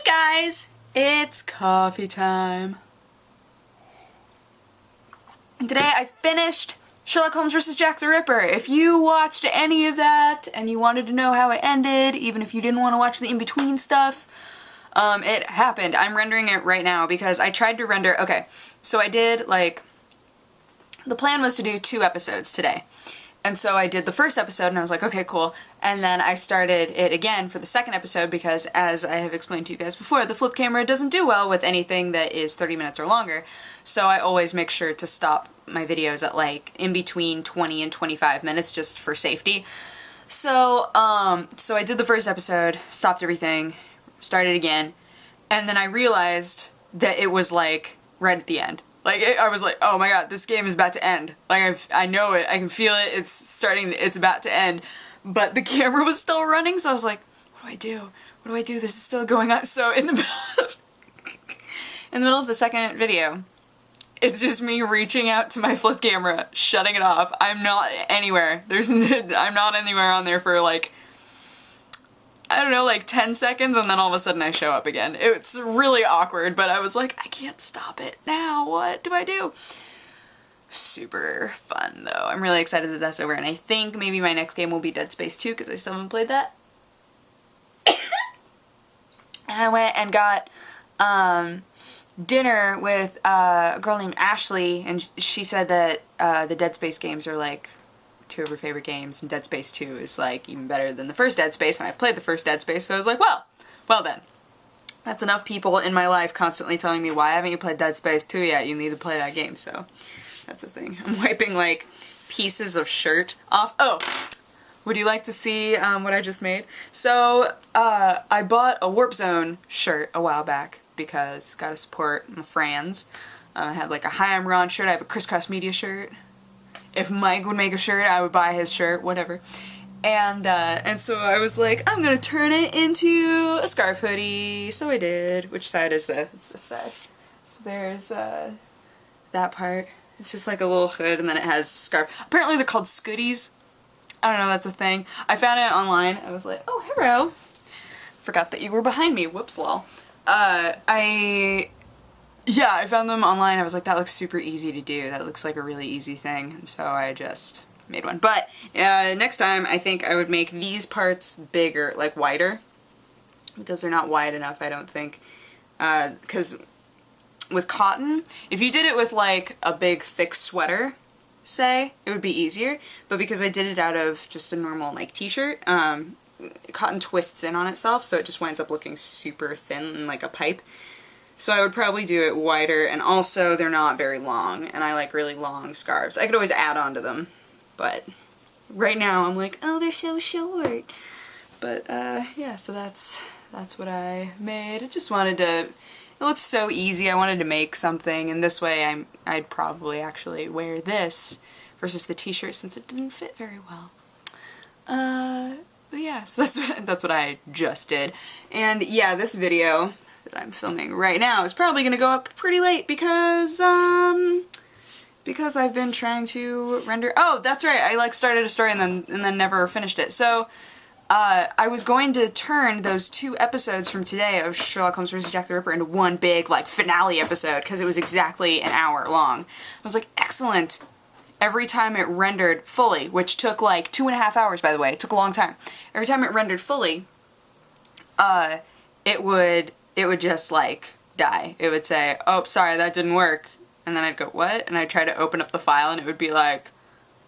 guys, it's coffee time. Today I finished Sherlock Holmes vs. Jack the Ripper. If you watched any of that and you wanted to know how it ended, even if you didn't want to watch the in-between stuff, it happened. I'm rendering it right now because I tried to render, okay, so I did like, the plan was to do 2 episodes today. And so I did the first episode and I was like, okay, cool. And then I started it again for the second episode because, as I have explained to you guys before, the flip camera doesn't do well with anything that is 30 minutes or longer. So I always make sure to stop my videos at like in between 20 and 25 minutes just for safety. So, so I did the first episode, stopped everything, started again, and then I realized that it was like right at the end. Like, I was like, oh my god, this game is about to end. Like, I know it, I can feel it, it's starting, it's about to end. But the camera was still running, so I was like, what do I do? What do I do? This is still going on. So in the middle of the second video, it's just me reaching out to my flip camera, shutting it off. I'm not anywhere. I'm not anywhere on there for like, I don't know, like 10 seconds, and then all of a sudden I show up again. It's really awkward, but I was like, I can't stop it now. What do I do? Super fun, though. I'm really excited that that's over, and I think maybe my next game will be Dead Space 2, because I still haven't played that. And I went and got dinner with a girl named Ashley, and she said that the Dead Space games are like 2 of her favorite games, and Dead Space 2 is like even better than the first Dead Space, and I've played the first Dead Space, so I was like, well then. That's enough people in my life constantly telling me, why haven't you played Dead Space 2 yet? You need to play that game, so that's the thing. I'm wiping like pieces of shirt off. Oh! Would you like to see what I just made? So, I bought a Warp Zone shirt a while back because gotta support my friends. I had like a Hi, I'm Ron shirt, I have a Crisscross Media shirt. If Mike would make a shirt, I would buy his shirt, whatever. And so I was like, I'm gonna turn it into a scarf hoodie. So I did. Which side is the? It's this side. So there's that part. It's just like a little hood, and then it has scarf. Apparently they're called Scoodies. I don't know, that's a thing. I found it online. I was like, oh, hello. Forgot that you were behind me. Whoops, lol. Yeah, I found them online. I was like, that looks super easy to do. That looks like a really easy thing. And so I just made one. But next time, I think I would make these parts bigger, like wider. Because they're not wide enough, I don't think. Because with cotton, if you did it with like a big thick sweater, say, it would be easier. But because I did it out of just a normal like t-shirt, cotton twists in on itself, so it just winds up looking super thin and like a pipe. So I would probably do it wider, and also they're not very long, and I like really long scarves. I could always add on to them, but right now I'm like, oh, they're so short. But yeah, so that's what I made. I just wanted to, it looks so easy, I wanted to make something, and this way I'd probably actually wear this versus the t-shirt since it didn't fit very well. But yeah, so that's what I just did. And yeah, this video that I'm filming right now is probably gonna go up pretty late because I've been trying to render. Oh, that's right. I like started a story and then never finished it. So I was going to turn those 2 episodes from today of Sherlock Holmes vs. Jack the Ripper into one big like finale episode because it was exactly an hour long. I was like, excellent. Every time it rendered fully, which took like 2.5 hours, by the way. It took a long time. Every time it rendered fully, it would just like die. It would say, oh, sorry, that didn't work. And then I'd go, what? And I'd try to open up the file and it would be like,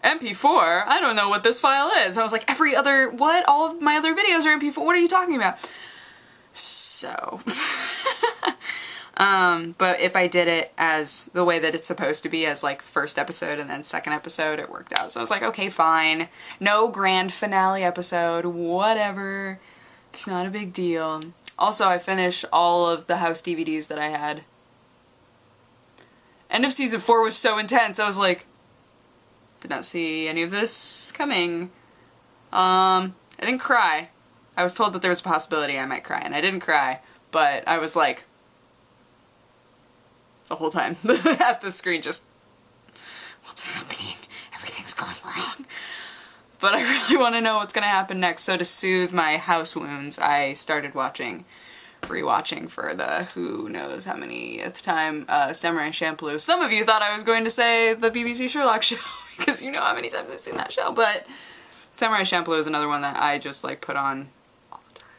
MP4? I don't know what this file is. And I was like, every other, what? All of my other videos are MP4. What are you talking about? So, but if I did it as the way that it's supposed to be, as like first episode and then second episode, it worked out. So I was like, okay, fine. No grand finale episode, whatever. It's not a big deal. Also, I finished all of the House DVDs that I had. End of season 4 was so intense, I was like, did not see any of this coming. I didn't cry. I was told that there was a possibility I might cry, and I didn't cry, but I was like, the whole time at the screen just, what's happening? Everything's going wrong. But I really want to know what's going to happen next, so to soothe my house wounds, I started watching rewatching for the who knows how manyth time Samurai Champloo. Some of you thought I was going to say the BBC Sherlock show because you know how many times I've seen that show, but Samurai Champloo is another one that I just like put on all the time.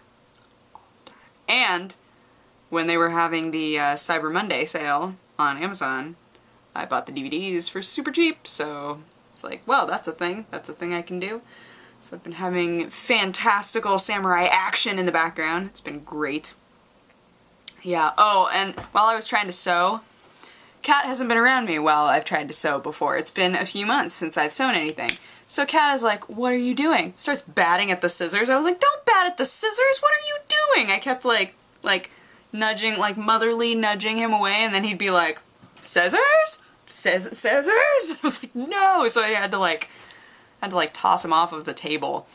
All the time. And when they were having the Cyber Monday sale on Amazon, I bought the DVDs for super cheap, so it's like, well, that's a thing. That's a thing I can do. So I've been having fantastical samurai action in the background. It's been great. Yeah, oh, and while I was trying to sew, Kat hasn't been around me while I've tried to sew before. It's been a few months since I've sewn anything. So Kat is like, what are you doing? Starts batting at the scissors. I was like, don't bat at the scissors, what are you doing? I kept like nudging, like motherly nudging him away, and then he'd be like, scissors? Scissors? I was like, no! So I had to like toss him off of the table.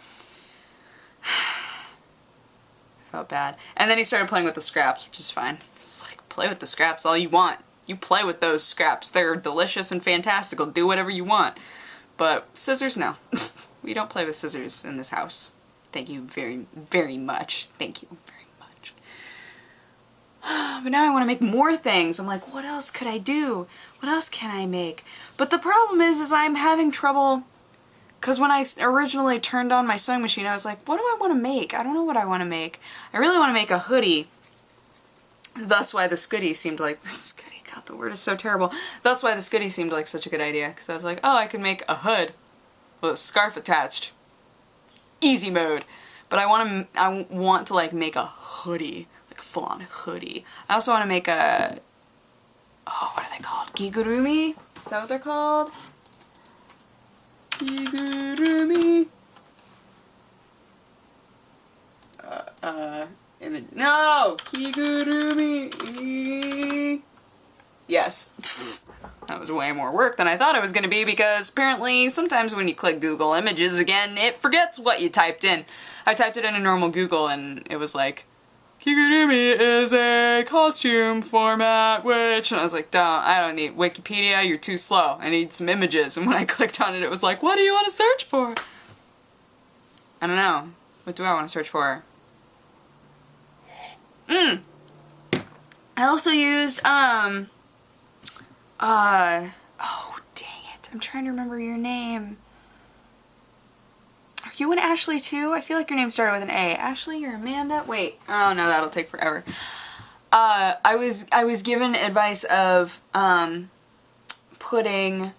I felt bad. And then he started playing with the scraps, which is fine. It's like, play with the scraps all you want. You play with those scraps. They're delicious and fantastical. Do whatever you want. But scissors, no. We don't play with scissors in this house. Thank you very, very much. Thank you very much. But now I want to make more things. I'm like, what else could I do? What else can I make? But the problem is I'm having trouble, because when I originally turned on my sewing machine, I was like, what do I want to make? I don't know what I want to make. I really want to make a hoodie. Thus why the Scoodie seemed like, Scoodie, God, the word is so terrible. Thus why the Scoodie seemed like such a good idea, because I was like, oh, I could make a hood with a scarf attached. Easy mode. But I want to like make a hoodie, like a full-on hoodie. I also want to make a, oh, what are they called? Gigurumi? Is that what they're called? Kigurumi. No! Kigurumi. Yes. That was way more work than I thought it was going to be, because apparently sometimes when you click Google Images again, it forgets what you typed in. I typed it in a normal Google and it was like, Kigurumi is a costume format which, and I was like, I don't need Wikipedia, you're too slow. I need some images. And when I clicked on it, it was like, what do you want to search for? I don't know. What do I want to search for? I also used, oh, dang it. I'm trying to remember your name. Are you and Ashley too? I feel like your name started with an A. Ashley or Amanda? Wait. Oh no, that'll take forever. I was given advice of putting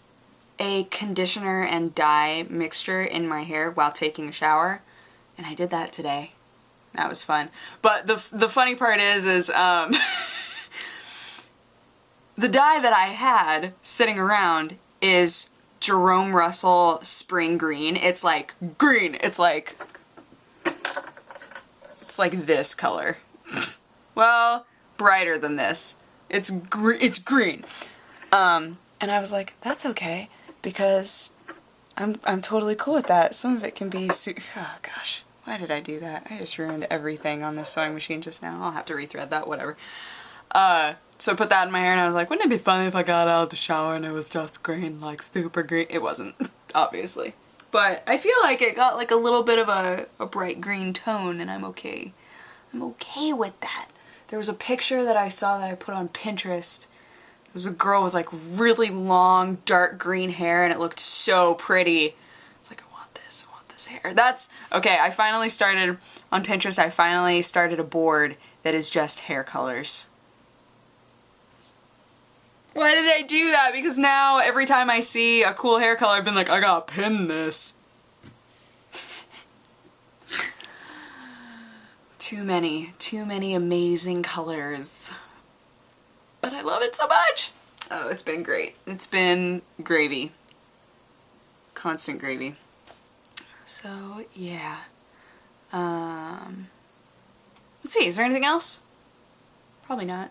a conditioner and dye mixture in my hair while taking a shower, and I did that today. That was fun. But the funny part is the dye that I had sitting around is Jerome Russell Spring Green. It's like green. It's like this color. Well, brighter than this. It's green. And I was like, that's okay, because I'm totally cool with that. Some of it can be oh gosh, why did I do that? I just ruined everything on this sewing machine just now. I'll have to rethread that, whatever. So I put that in my hair and I was like, wouldn't it be funny if I got out of the shower and it was just green, like super green? It wasn't, obviously. But I feel like it got like a little bit of a bright green tone, and I'm okay. I'm okay with that. There was a picture that I saw that I put on Pinterest. There was a girl with like really long dark green hair and it looked so pretty. It's like, I want this hair. That's, okay, I finally started, on Pinterest, I finally started a board that is just hair colors. Why did I do that? Because now every time I see a cool hair color, I've been like, I gotta pin this. Too many amazing colors. But I love it so much. Oh, it's been great. It's been gravy. Constant gravy. So, yeah. Let's see, is there anything else? Probably not.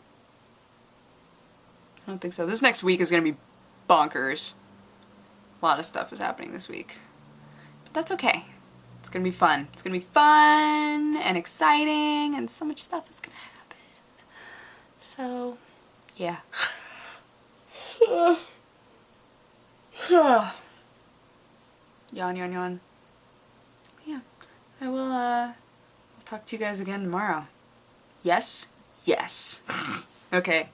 I don't think so. This next week is going to be bonkers. A lot of stuff is happening this week. But that's okay. It's going to be fun. It's going to be fun and exciting, and so much stuff is going to happen. So, yeah. Yawn, yawn, yawn. Yeah. I will, I'll talk to you guys again tomorrow. Yes? Yes. Okay.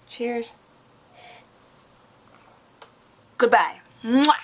Cheers. Goodbye. Mwah!